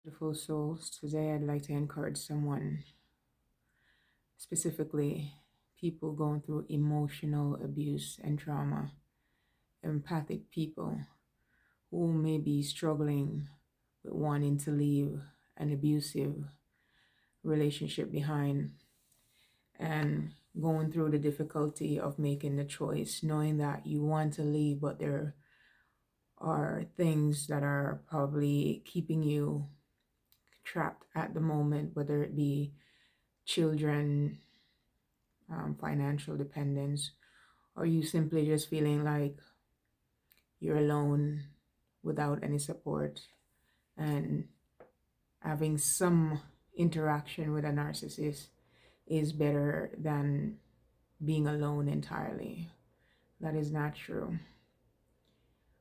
Beautiful souls, today I'd like to encourage someone, specifically people going through emotional abuse and trauma, empathic people who may be struggling with wanting to leave an abusive relationship behind and going through the difficulty of making the choice, knowing that you want to leave, but there are things that are probably keeping you trapped at the moment, whether it be children, financial dependence, or you simply just feeling like you're alone without any support, and having some interaction with a narcissist is better than being alone entirely. That is not true.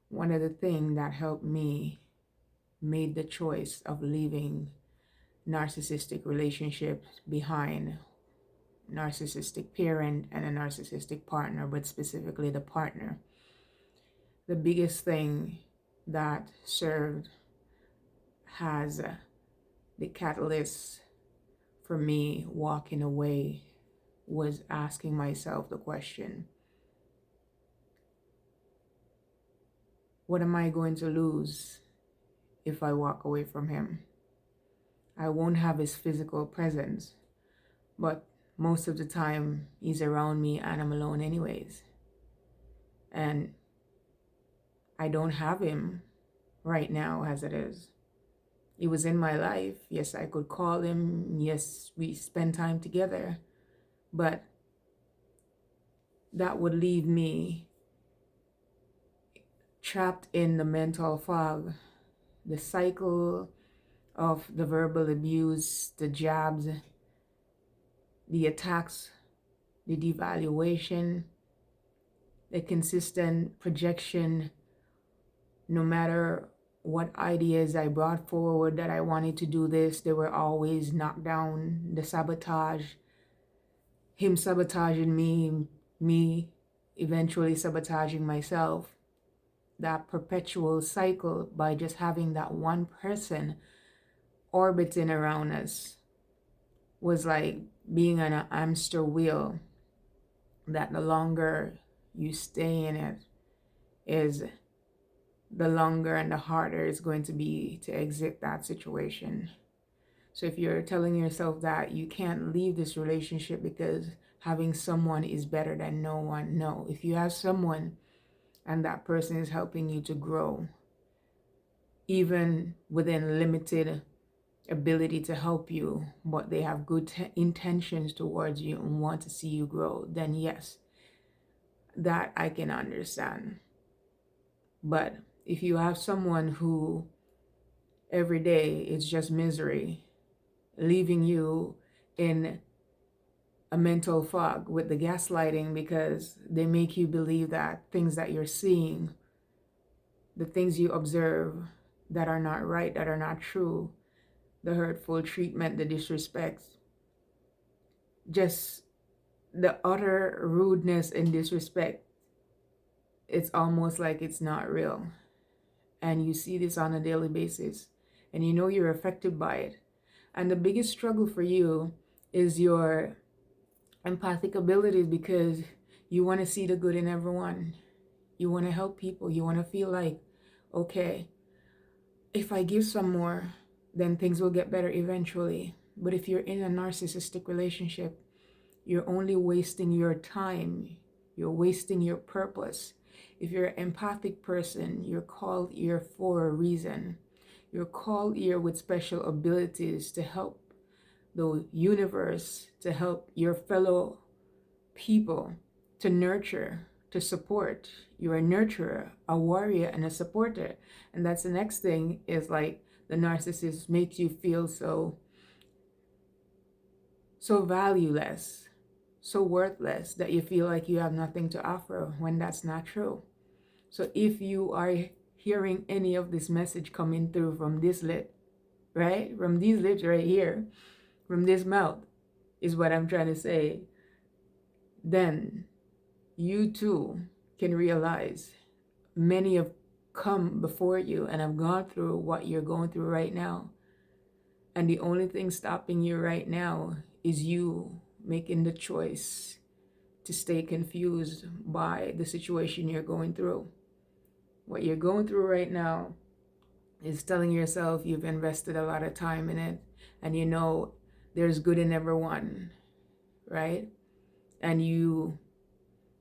One of the things that helped me made the choice of leaving narcissistic relationships behind, narcissistic parent and a narcissistic partner, but specifically the partner. The biggest thing that served as the catalyst for me walking away was asking myself the question, what am I going to lose if I walk away from him? I won't have his physical presence, but most of the time he's around me and I'm alone anyways. And I don't have him right now as it is. He was in my life. Yes, I could call him. Yes, we spend time together. But that would leave me trapped in the mental fog, the cycle of the verbal abuse, the jabs, the attacks, the devaluation, the consistent projection. No matter what ideas I brought forward that I wanted to do this, they were always knocked down. The sabotage, him sabotaging me eventually sabotaging myself. That perpetual cycle by just having that one person orbiting around us was like being on a hamster wheel that the longer you stay in it is the longer and the harder it's going to be to exit that situation. So if you're telling yourself that you can't leave this relationship because having someone is better than no one, no. If you have someone and that person is helping you to grow, even within limited ability to help you, but they have good intentions towards you and want to see you grow, then yes, that I can understand. But if you have someone who every day is just misery, leaving you in a mental fog with the gaslighting because they make you believe that things that you're seeing, the things you observe that are not right, that are not true, the hurtful treatment, the disrespect, just the utter rudeness and disrespect, it's almost like it's not real. And you see this on a daily basis and you know you're affected by it. And the biggest struggle for you is your empathic abilities, because you want to see the good in everyone. You want to help people. You want to feel like, okay, if I give some more, then things will get better eventually. But if you're in a narcissistic relationship, you're only wasting your time. You're wasting your purpose. If you're an empathic person, you're called here for a reason. You're called here with special abilities to help the universe, to help your fellow people, to nurture, to support. You're a nurturer, a warrior, and a supporter. And that's the next thing, is like the narcissist makes you feel so valueless, so worthless, that you feel like you have nothing to offer, when that's not true. So if you are hearing any of this message coming through from this lip, right? From these lips right here, from this mouth, is what I'm trying to say, then you too can realize many have come before you and have gone through what you're going through right now. And the only thing stopping you right now is you making the choice to stay confused by the situation you're going through. What you're going through right now is telling yourself you've invested a lot of time in it, and you know there's good in everyone, right? And you,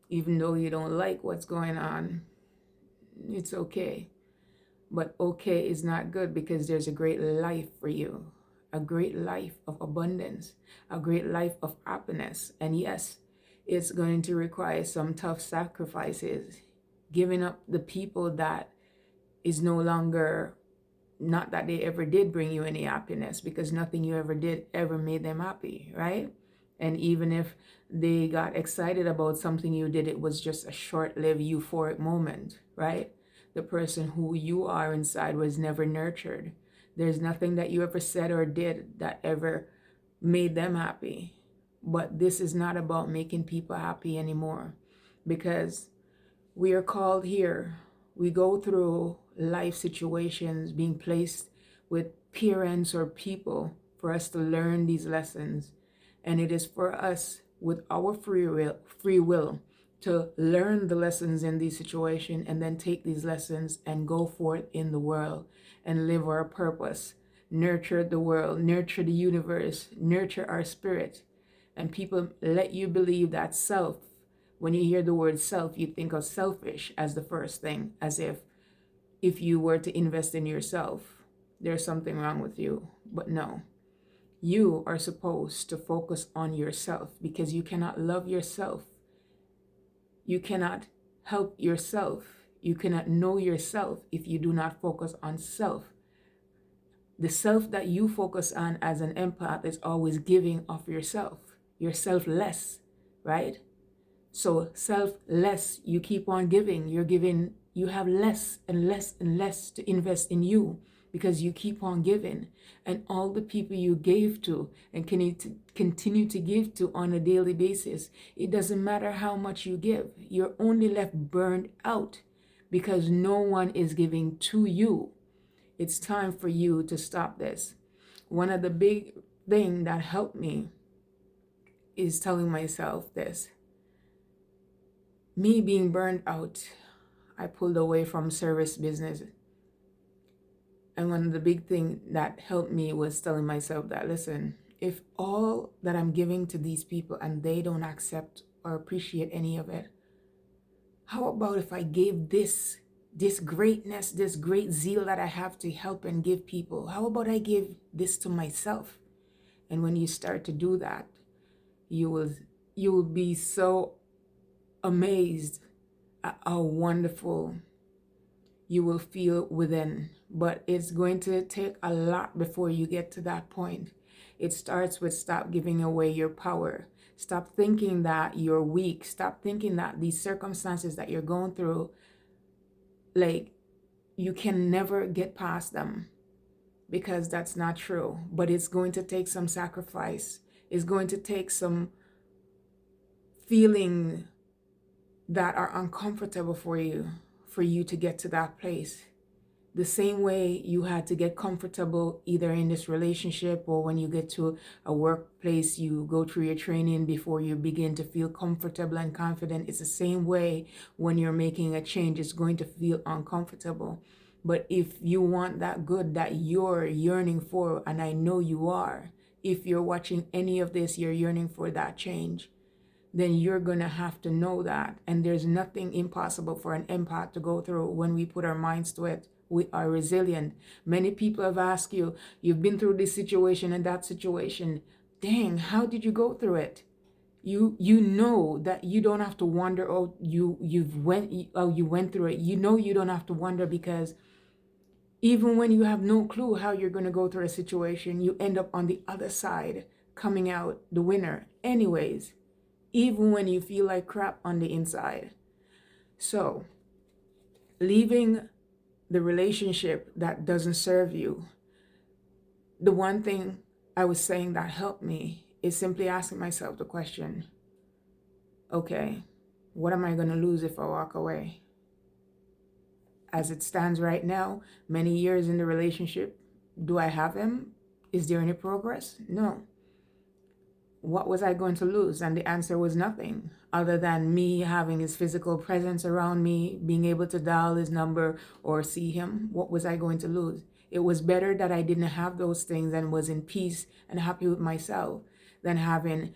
even though you don't like what's going on, it's okay. But okay is not good, because there's a great life for you, a great life of abundance, a great life of happiness. And yes, it's going to require some tough sacrifices, giving up the people that is no longer, not that they ever did bring you any happiness, because nothing you ever did ever made them happy, right? And even if they got excited about something you did, it was just a short-lived euphoric moment, right? The person who you are inside was never nurtured. There's nothing that you ever said or did that ever made them happy. But this is not about making people happy anymore, because we are called here. We go through life situations, being placed with parents or people for us to learn these lessons. And it is for us, with our free will to learn the lessons in these situations, and then take these lessons and go forth in the world and live our purpose, nurture the world, nurture the universe, nurture our spirit. And people let you believe that self, when you hear the word self, you think of selfish as the first thing, as if you were to invest in yourself, there's something wrong with you. But no, you are supposed to focus on yourself, because you cannot love yourself. You cannot help yourself. You cannot know yourself if you do not focus on self. The self that you focus on as an empath is always giving of yourself. You're selfless, right? So selfless, you keep on giving. You're giving, you have less and less and less to invest in you, because you keep on giving. And all the people you gave to and continue to give to on a daily basis, it doesn't matter how much you give. You're only left burned out, because no one is giving to you. It's time for you to stop this. One of the big things that helped me is telling myself this. Me being burned out, I pulled away from service business. And one of the big things that helped me was telling myself that, listen, if all that I'm giving to these people and they don't accept or appreciate any of it, how about if I gave this greatness, this great zeal that I have to help and give people, how about I give this to myself? And when you start to do that, you will be so amazed at how wonderful you will feel within. But it's going to take a lot before you get to that point. It starts with stop giving away your power. Stop thinking that you're weak. Stop thinking that these circumstances that you're going through, like, you can never get past them, because that's not true. But it's going to take some sacrifice. It's going to take some feeling that are uncomfortable for you to get to that place. The same way you had to get comfortable either in this relationship, or when you get to a workplace, you go through your training before you begin to feel comfortable and confident. It's the same way when you're making a change. It's going to feel uncomfortable. But if you want that good that you're yearning for, and I know you are, if you're watching any of this, you're yearning for that change, then you're going to have to know that. And there's nothing impossible for an empath to go through when we put our minds to it. We are resilient. Many people have asked you, you've been through this situation and that situation. Dang, how did you go through it? You know that you don't have to wonder, oh, you went through it. You know you don't have to wonder, because even when you have no clue how you're going to go through a situation, you end up on the other side, coming out the winner anyways, even when you feel like crap on the inside. So, leaving the relationship that doesn't serve you, the one thing I was saying that helped me is simply asking myself the question, okay, what am I going to lose if I walk away? As it stands right now, many years in the relationship, do I have him? Is there any progress? No. What was I going to lose? And the answer was nothing other than me having his physical presence around me, being able to dial his number or see him. What was I going to lose? It was better that I didn't have those things and was in peace and happy with myself than having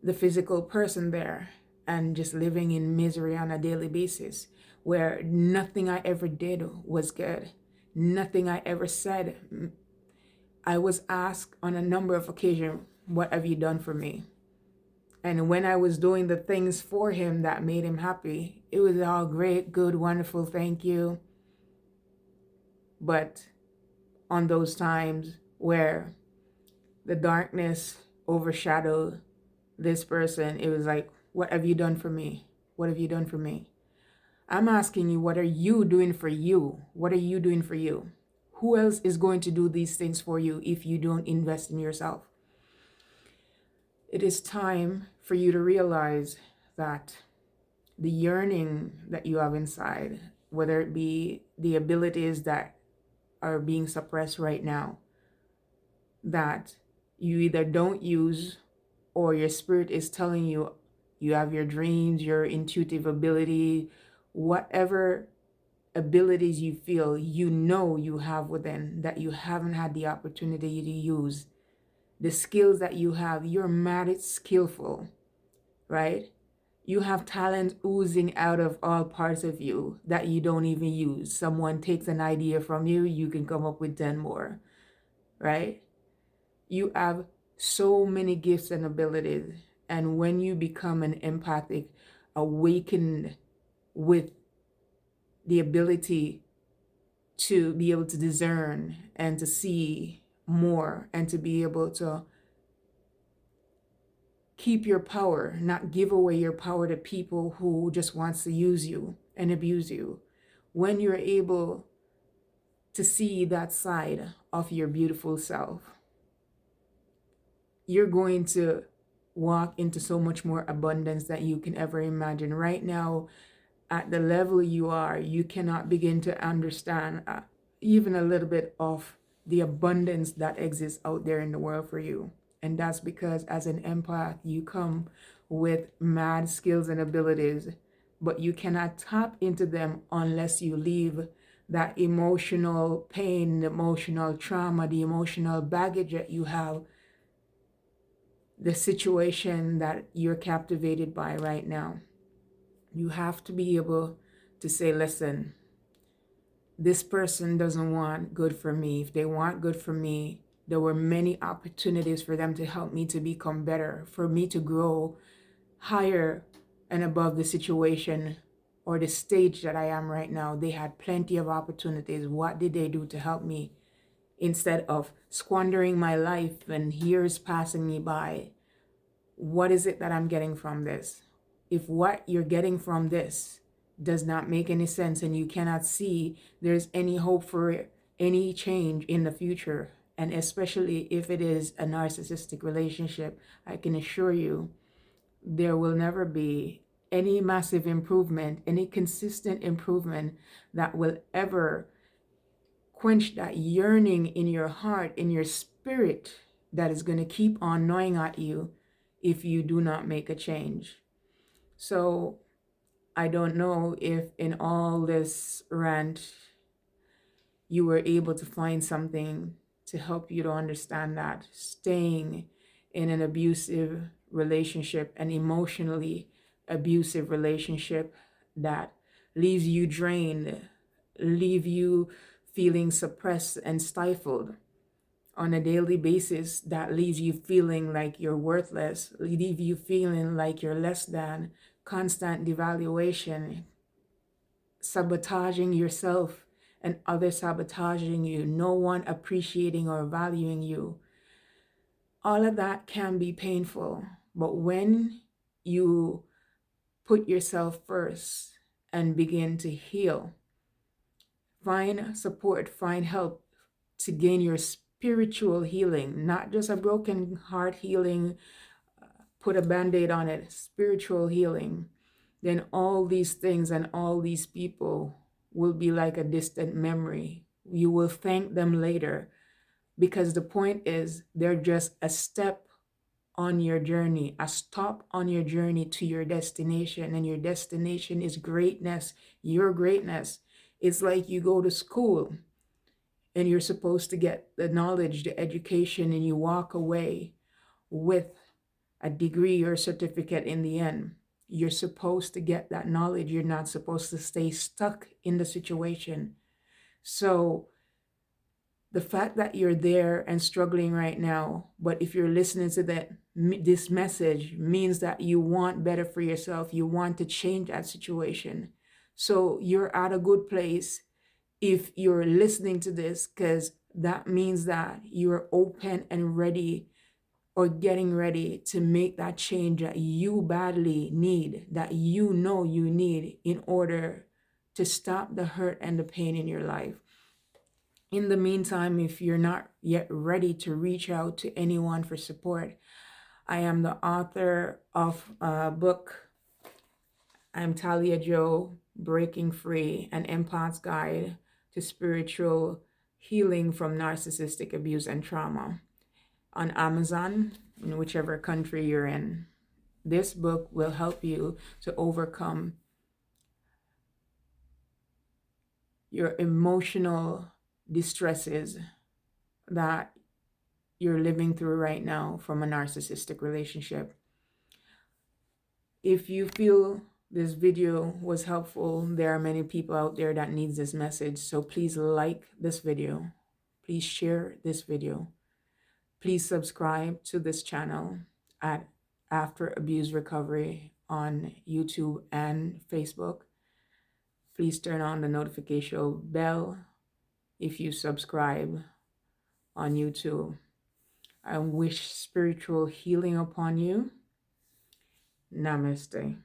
the physical person there and just living in misery on a daily basis where nothing I ever did was good. Nothing I ever said. I was asked on a number of occasions, what have you done for me? And when I was doing the things for him that made him happy, it was all great, good, wonderful, thank you. But on those times where the darkness overshadowed this person, it was like, what have you done for me? What have you done for me? I'm asking you, what are you doing for you? What are you doing for you? Who else is going to do these things for you if you don't invest in yourself? It is time for you to realize that the yearning that you have inside, whether it be the abilities that are being suppressed right now, that you either don't use or your spirit is telling you you have your dreams, your intuitive ability, whatever abilities you feel you know you have within that you haven't had the opportunity to use. The skills that you have, you're mad skillful, right? You have talent oozing out of all parts of you that you don't even use. Someone takes an idea from you, you can come up with 10 more, right? You have so many gifts and abilities. And when you become an empathic, awakened with the ability to be able to discern and to see more and to be able to keep your power, not give away your power to people who just wants to use you and abuse you. When you're able to see that side of your beautiful self, you're going to walk into so much more abundance that you can ever imagine. Right now, at the level you are, you cannot begin to understand even a little bit of the abundance that exists out there in the world for you. And that's because as an empath, you come with mad skills and abilities, but you cannot tap into them unless you leave that emotional pain, the emotional trauma, the emotional baggage that you have, the situation that you're captivated by right now. You have to be able to say, listen, this person doesn't want good for me. If they want good for me, there were many opportunities for them to help me to become better, for me to grow higher and above the situation or the stage that I am right now. They had plenty of opportunities. What did they do to help me? Instead of squandering my life and years passing me by, what is it that I'm getting from this? If what you're getting from this does not make any sense and you cannot see there's any hope for any change in the future, and especially if it is a narcissistic relationship, I can assure you there will never be any massive improvement, any consistent improvement that will ever quench that yearning in your heart, in your spirit, that is going to keep on gnawing at you if you do not make a change. So I don't know if in all this rant you were able to find something to help you to understand that staying in an abusive relationship, an emotionally abusive relationship that leaves you drained, leave you feeling suppressed and stifled on a daily basis, that leaves you feeling like you're worthless, leave you feeling like you're less than, constant devaluation, sabotaging yourself and others sabotaging you, no one appreciating or valuing you. All of that can be painful, but when you put yourself first and begin to heal, find support, find help to gain your spiritual healing, not just a broken heart healing, put a band-aid on it, spiritual healing, then all these things and all these people will be like a distant memory. You will thank them later because the point is they're just a step on your journey, a stop on your journey to your destination. And your destination is greatness, your greatness. It's like you go to school and you're supposed to get the knowledge, the education, and you walk away with a degree or certificate in the end. You're supposed to get that knowledge. You're not supposed to stay stuck in the situation. So the fact that you're there and struggling right now, but if you're listening to this message means that you want better for yourself, you want to change that situation. So you're at a good place if you're listening to this, because that means that you're open and ready, or getting ready to make that change that you badly need, that you know you need in order to stop the hurt and the pain in your life. In the meantime, if you're not yet ready to reach out to anyone for support, I am the author of a book. I'm Talia Joe, Breaking Free, an Empath's Guide to Spiritual Healing from Narcissistic Abuse and Trauma, on Amazon, in whichever country you're in. This book will help you to overcome your emotional distresses that you're living through right now from a narcissistic relationship. If you feel this video was helpful, there are many people out there that needs this message. So please like this video. Please share this video. Please subscribe to this channel at After Abuse Recovery on YouTube and Facebook. Please turn on the notification bell if you subscribe on YouTube. I wish spiritual healing upon you. Namaste.